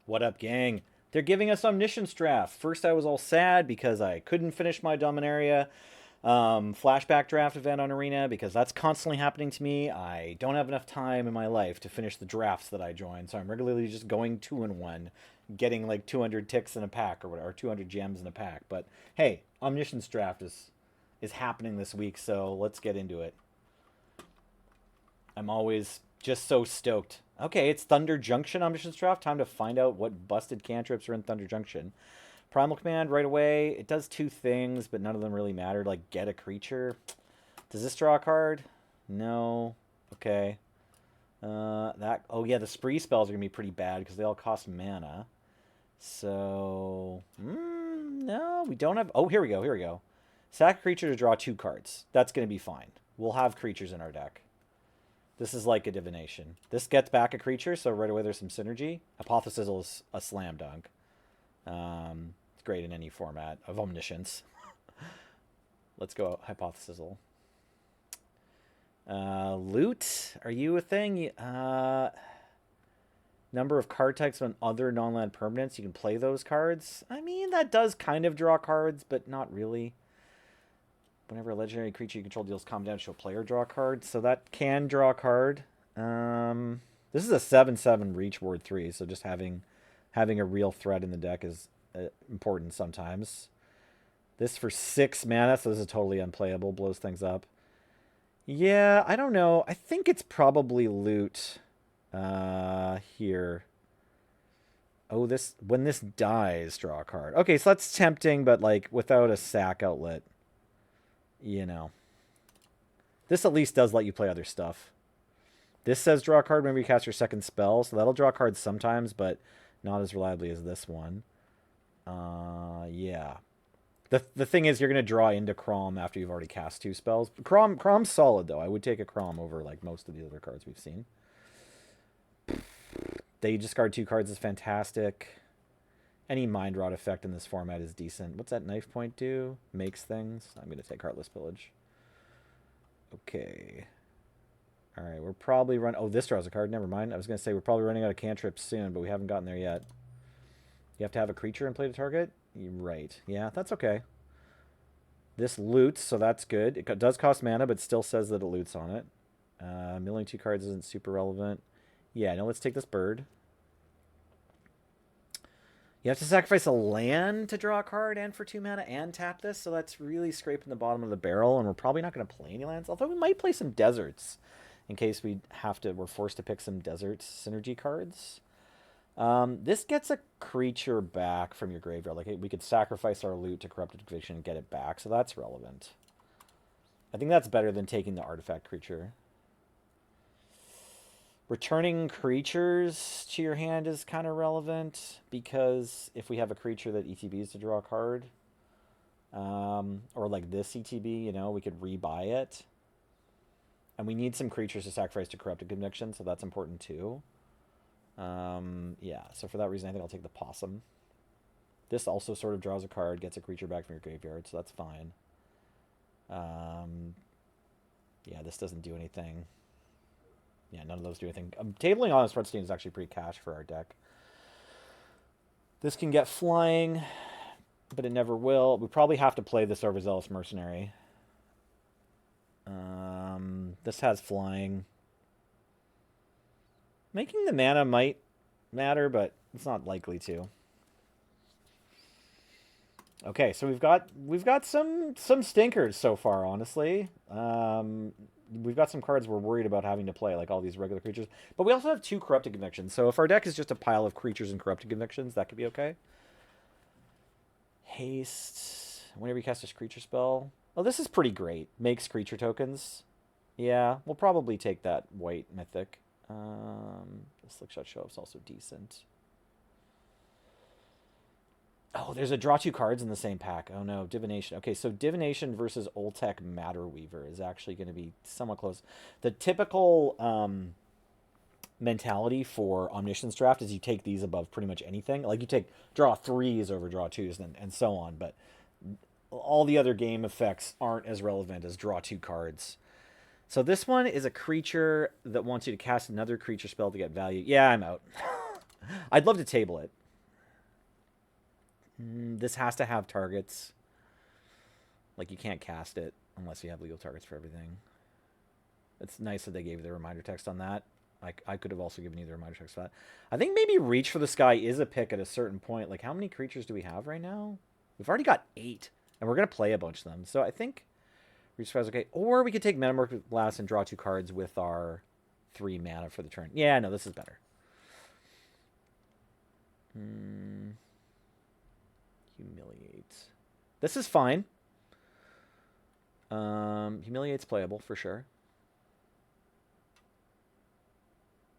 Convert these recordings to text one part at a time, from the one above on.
What up, gang? They're giving us Omniscience draft. First, I was all sad because I couldn't finish my Dominaria flashback draft event on Arena because that's constantly happening to me. I don't have enough time in my life to finish the drafts that I join, so I'm regularly just going 2-1, getting like 200 ticks in a pack or whatever, or 200 gems in a pack. But hey, Omniscience draft is happening this week, so let's get into it. I'm always just so stoked. Okay, it's Thunder Junction Omniscience Draft. Time to find out what busted cantrips are in Thunder Junction. Primal Command right away. It does two things, but none of them really matter. Like, get a creature. Does this draw a card? No. Okay. Oh yeah, the spree spells are going to be pretty bad because they all cost mana. So, no, we don't have... Oh, here we go, here we go. Sack a creature to draw 2 cards. That's going to be fine. We'll have creatures in our deck. This is like a divination. This gets back a creature, so right away there's some synergy. Hypothesis is a slam dunk. It's great in any format of omniscience. Let's go Hypothesis. Loot, are you a thing? Number of card types on other non-land permanents. You can play those cards. I mean, that does kind of draw cards, but not really. Whenever a legendary creature you control deals calm damage to a player, draw a card. So that can draw a card. This is a 7/7 reach ward 3, so just having a real threat in the deck is important sometimes. This for 6 mana, so this is totally unplayable. Blows things up. Yeah, I don't know. I think it's probably loot here. Oh, when this dies, draw a card. Okay, so that's tempting, but like without a sack outlet. You know. This at least does let you play other stuff. This says draw a card whenever you cast your second spell, so that'll draw cards sometimes, but not as reliably as this one. Yeah. The thing is, you're going to draw into Crom after you've already cast 2 spells. Crom's solid, though. I would take a Crom over like most of the other cards we've seen. They discard 2 cards is fantastic. Any Mind Rot effect in this format is decent. What's that knife point do? Makes things. I'm going to take Heartless Pillage. Okay. Alright, we're probably running... Oh, this draws a card. Never mind. I was going to say we're probably running out of cantrips soon, but we haven't gotten there yet. You have to have a creature and play to target? You're right. Yeah, that's okay. This loots, so that's good. It does cost mana, but still says that it loots on it. Milling 2 cards isn't super relevant. Yeah, no, let's take this bird. You have to sacrifice a land to draw a card and for 2 mana and tap this, so that's really scraping the bottom of the barrel, and we're probably not going to play any lands, although we might play some deserts in case we're forced to pick some desert synergy cards. This gets a creature back from your graveyard. Like, we could sacrifice our loot to Corrupted Conviction and get it back, so that's relevant. I think that's better than taking the artifact creature. Returning creatures to your hand is kind of relevant because if we have a creature that ETBs to draw a card, or like this ETB, you know, we could rebuy it. And we need some creatures to sacrifice to Corrupted Conviction, so that's important too. Yeah, so for that reason, I think I'll take the Possum. This also sort of draws a card, gets a creature back from your graveyard, so that's fine. Yeah, this doesn't do anything. Yeah, none of those do anything. Tabling Honest Redstein is actually pretty cash for our deck. This can get flying, but it never will. We probably have to play this Overzealous Mercenary. This has flying. Making the mana might matter, but it's not likely to. Okay, so we've got some stinkers so far, honestly. We've got some cards we're worried about having to play, like all these regular creatures. But we also have 2 Corrupted Convictions, so if our deck is just a pile of creatures and Corrupted Convictions, that could be okay. Haste. Whenever you cast a creature spell. Oh, this is pretty great. Makes creature tokens. Yeah, we'll probably take that white mythic. The Slickshot Show is also decent. Oh, there's a draw 2 cards in the same pack. Oh no, Divination. Okay, so Divination versus Oltec Matter Weaver is actually going to be somewhat close. The typical mentality for Omniscience Draft is you take these above pretty much anything. Like you take draw 3s over draw 2s and so on, but all the other game effects aren't as relevant as draw 2 cards. So this one is a creature that wants you to cast another creature spell to get value. Yeah, I'm out. I'd love to table it. This has to have targets. Like, you can't cast it unless you have legal targets for everything. It's nice that they gave the reminder text on that. I could have also given you the reminder text for that. I think maybe Reach for the Sky is a pick at a certain point. Like, how many creatures do we have right now? We've already got 8, and we're going to play a bunch of them. So I think Reach for the Sky is okay. Or we could take Metamorphic Blast and draw 2 cards with our 3 mana for the turn. Yeah, no, this is better. Humiliate. This is fine. Humiliate's playable for sure.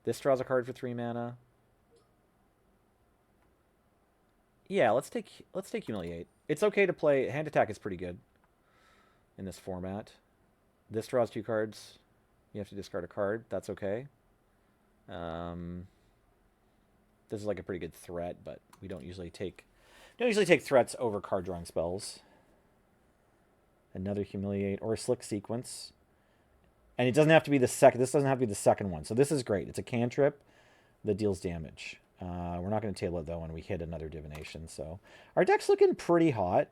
This draws a card for 3 mana. Yeah, let's take Humiliate. It's okay to play. Hand Attack is pretty good in this format. This draws 2 cards. You have to discard a card. That's okay. This is like a pretty good threat, but we don't usually take threats over card drawing spells. Another Humiliate or a Slick Sequence. And it doesn't have to be the second. This doesn't have to be the second one. So this is great. It's a cantrip that deals damage. We're not going to table it, though, when we hit another divination. So our deck's looking pretty hot.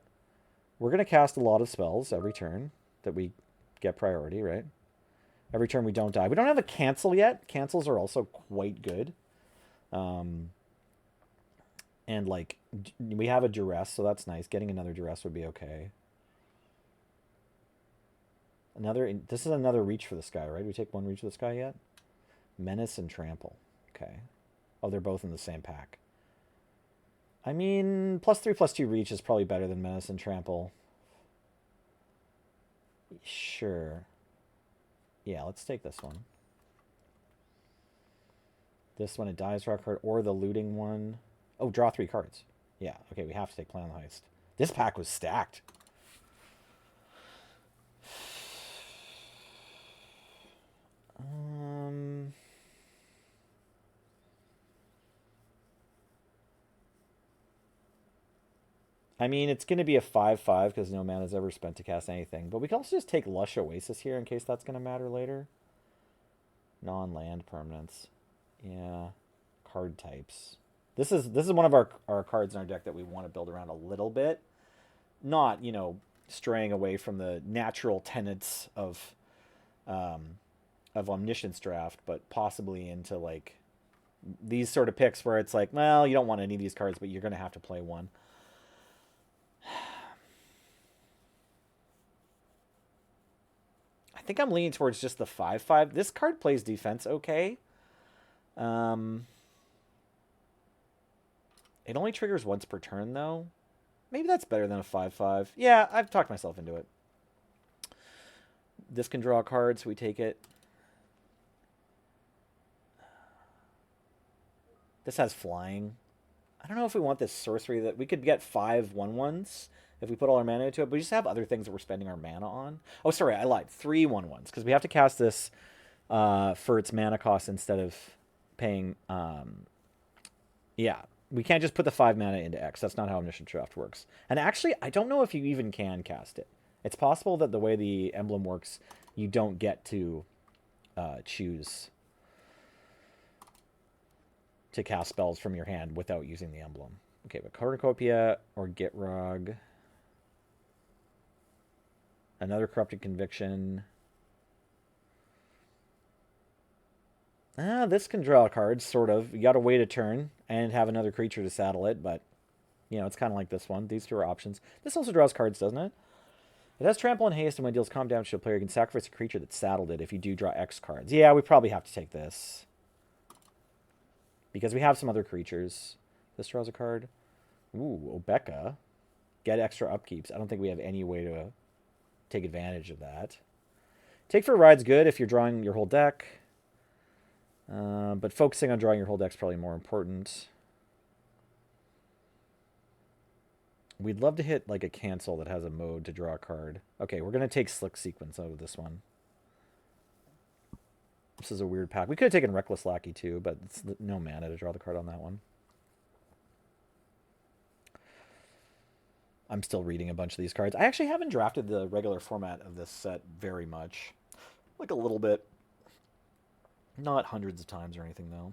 We're going to cast a lot of spells every turn that we get priority, right? Every turn we don't die. We don't have a cancel yet. Cancels are also quite good. And, like, we have a duress, so that's nice. Getting another duress would be okay. This is another Reach for the Sky, right? We take 1 Reach for the Sky yet? Menace and Trample. Okay. Oh, they're both in the same pack. I mean, +3/+2 Reach is probably better than Menace and Trample. Sure. Yeah, let's take this one. This one, it dies, draw a card, or the looting one. Oh, draw 3 cards. Yeah, okay, we have to take Plan on the Heist. This pack was stacked. I mean, it's going to be a 5/5 because no mana is ever spent to cast anything. But we can also just take Lush Oasis here in case that's going to matter later. Non-land permanents. Yeah. Card types. This is one of our cards in our deck that we want to build around a little bit. Not, straying away from the natural tenets of Omniscience draft, but possibly into, like, these sort of picks where it's like, well, you don't want any of these cards, but you're going to have to play one. I think I'm leaning towards just the 5/5. This card plays defense okay. It only triggers once per turn, though. Maybe that's better than a 5/5. Yeah, I've talked myself into it. This can draw a card, so we take it. This has flying. I don't know if we want this sorcery that we could get 5 1/1s if we put all our mana into it, but we just have other things that we're spending our mana on. Oh, sorry, I lied. 3 1/1s because we have to cast this for its mana cost instead of paying. Yeah, we can't just put the 5 mana into X. That's not how Omniscient Draft works. And actually, I don't know if you even can cast it. It's possible that the way the emblem works, you don't get to choose to cast spells from your hand without using the emblem. Okay, but Cornucopia or Gitrog. Another Corrupted Conviction. This can draw cards, sort of. You gotta wait a turn and have another creature to saddle it, but, it's kind of like this one. These 2 are options. This also draws cards, doesn't it? It has Trample and Haste, and when it deals calm damage to a player, you can sacrifice a creature that saddled it if you do draw X cards. Yeah, we probably have to take this. Because we have some other creatures. This draws a card. Ooh, Obeka. Get extra upkeeps. I don't think we have any way to take advantage of that. Take for a Ride's good if you're drawing your whole deck. But focusing on drawing your whole deck's probably more important. We'd love to hit like a cancel that has a mode to draw a card. Okay, we're going to take Slick Sequence out of this one. This is a weird pack. We could have taken Reckless Lackey too, but it's no mana to draw the card on that one. I'm still reading a bunch of these cards. I actually haven't drafted the regular format of this set very much. Like a little bit. Not hundreds of times or anything, though.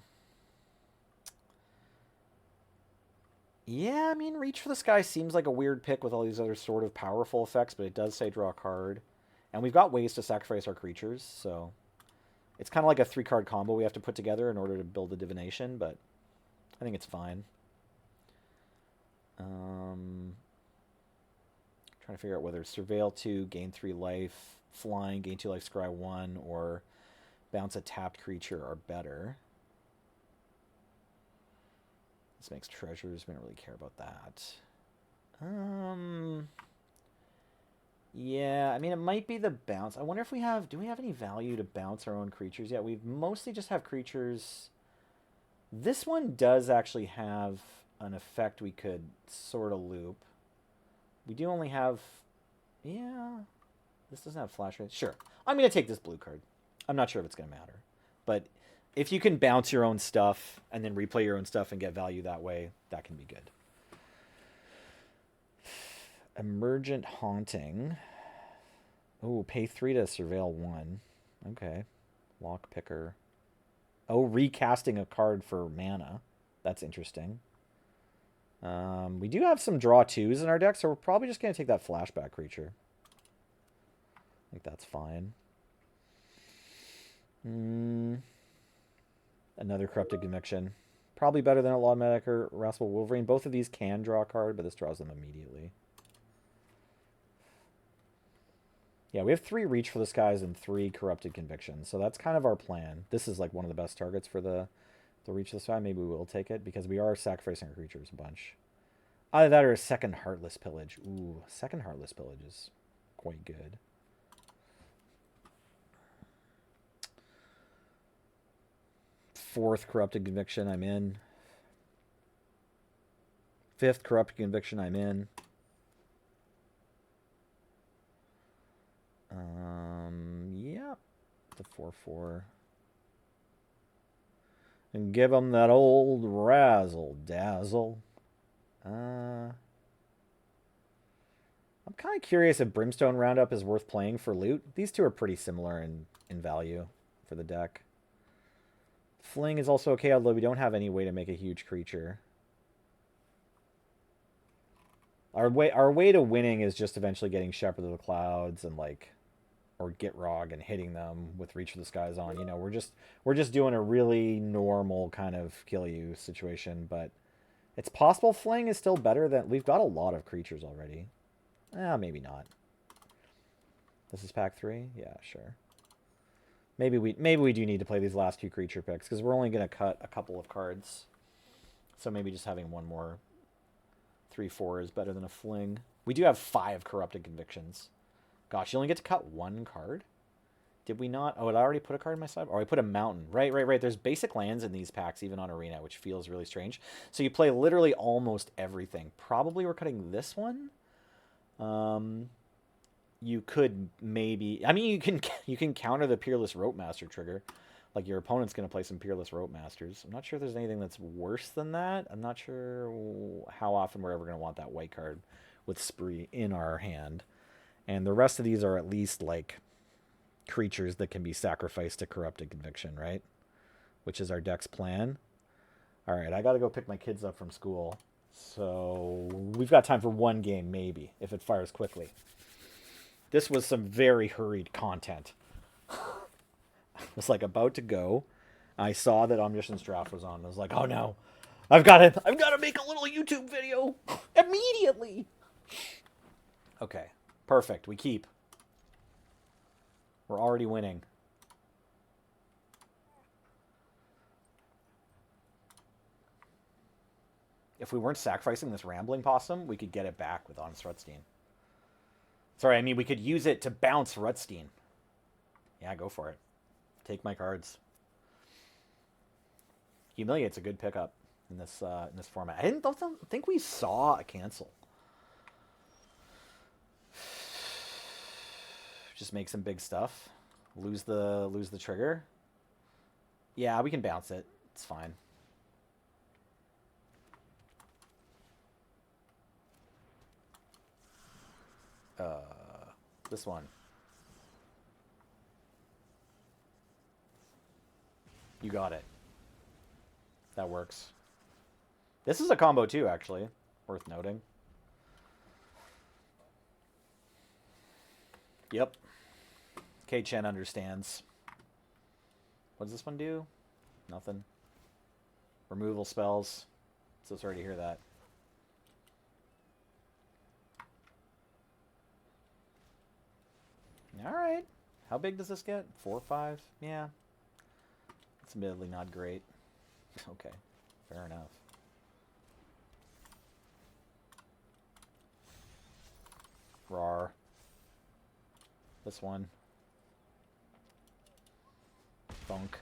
Yeah, I mean, Reach for the Sky seems like a weird pick with all these other sort of powerful effects, but it does say draw a card. And we've got ways to sacrifice our creatures, so it's kind of like a 3-card combo we have to put together in order to build a divination, but I think it's fine. Trying to figure out whether Surveil 2, gain 3 life, flying, gain 2 life, scry 1, or bounce a tapped creature are better. This makes treasures. We don't really care about that. Yeah, I mean, it might be the bounce. I wonder if we have... Do we have any value to bounce our own creatures yet? We mostly just have creatures... This one does actually have an effect we could sort of loop. We do only have... Yeah... This doesn't have flash rate. Sure. I'm going to take this blue card. I'm not sure if it's going to matter. But if you can bounce your own stuff and then replay your own stuff and get value that way, that can be good. Emergent Haunting. Oh, pay 3 to Surveil 1. Okay. Lock Picker. Oh, recasting a card for mana. That's interesting. We do have some draw 2s in our deck, so we're probably just going to take that flashback creature. I think that's fine. Another Corrupted Conviction. Probably better than a Law Medic or Wrathful Wolverine. Both of these can draw a card, but this draws them immediately. Yeah, we have 3 Reach for the Skies and 3 Corrupted Convictions, so that's kind of our plan. This is like one of the best targets for the Reach for the Sky. Maybe we will take it, because we are sacrificing our creatures a bunch. Either that or a second Heartless Pillage. Ooh, second Heartless Pillage is quite good. Fourth Corrupted Conviction, I'm in. Fifth Corrupted Conviction, I'm in. Yeah. The 4/4. And give them that old razzle dazzle. I'm kind of curious if Brimstone Roundup is worth playing for loot. These two are pretty similar in value for the deck. Fling is also okay, although we don't have any way to make a huge creature. Our way to winning is just eventually getting Shepherd of the Clouds and like, or Gitrog and hitting them with Reach for the Skies on. You know, we're just doing a really normal kind of kill you situation, but it's possible Fling is still better than... We've got a lot of creatures already. Maybe not. This is pack 3? Yeah, sure. Maybe we do need to play these last 2 creature picks, because we're only going to cut a couple of cards. So maybe just having one more 3/4 is better than a Fling. We do have 5 Corrupted Convictions. Gosh, you only get to cut 1 card? Did we not? Oh, I already put a card in my side? Oh, I put a mountain. Right. There's basic lands in these packs, even on Arena, which feels really strange. So you play literally almost everything. Probably we're cutting this one. You could maybe... I mean, you can counter the Peerless Rope Master trigger. Like, your opponent's going to play some Peerless Rope Masters. I'm not sure there's anything that's worse than that. I'm not sure how often we're ever going to want that white card with Spree in our hand. And the rest of these are at least, like, creatures that can be sacrificed to Corrupted Conviction, right? Which is our deck's plan. All right, I got to go pick my kids up from school. So we've got time for one game, maybe, if it fires quickly. This was some very hurried content. I was like about to go. I saw that Omniscience Draft was on. I was like, oh no, I've got to make a little YouTube video immediately. Okay, perfect. We keep. We're already winning. If we weren't sacrificing this Rambling Possum, we could get it back with Honest Rutstein. Sorry, I mean, we could use it to bounce Rutstein. Yeah, go for it. Take my cards. Humiliate's a good pickup in this format. I don't think we saw a cancel. Just make some big stuff. Lose the trigger. Yeah, we can bounce it. It's fine. This one. You got it. That works. This is a combo too, actually. Worth noting. Yep. K Chen understands. What does this one do? Nothing. Removal spells. So sorry to hear that. Alright. How big does this get? 4 or 5? Yeah. It's admittedly not great. Okay. Fair enough. Rar. This one. Funk.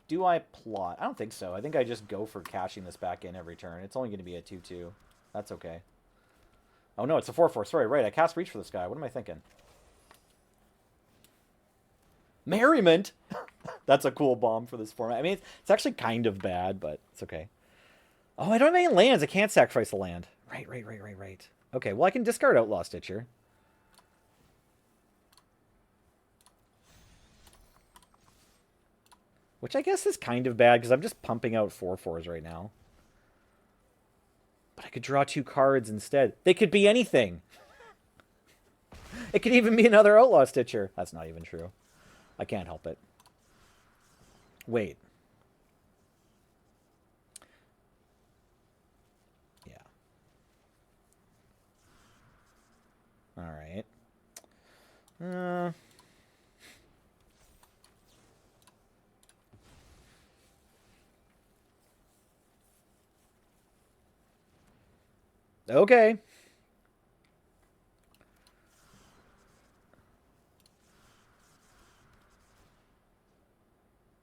Do I plot? I don't think so. I think I just go for cashing this back in every turn. It's only going to be a 2-2. That's okay. Oh no, it's a 4-4. Sorry, right. I cast Reach for this guy. What am I thinking? Merriment? That's a cool bomb for this format. I mean, it's actually kind of bad, but it's okay. Oh, I don't have any lands. I can't sacrifice a land. Right. Okay, well, I can discard Outlaw Stitcher. Which I guess is kind of bad, because I'm just pumping out 4/4s right now. But I could draw 2 cards instead. They could be anything. It could even be another Outlaw Stitcher. That's not even true. I can't help it. Wait. Yeah. Alright. Okay.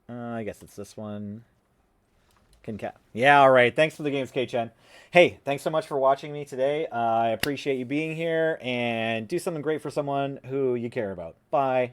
I guess it's this one. Yeah, all right. Thanks for the games, K-Chen. Hey, thanks so much for watching me today. I appreciate you being here, and do something great for someone who you care about. Bye.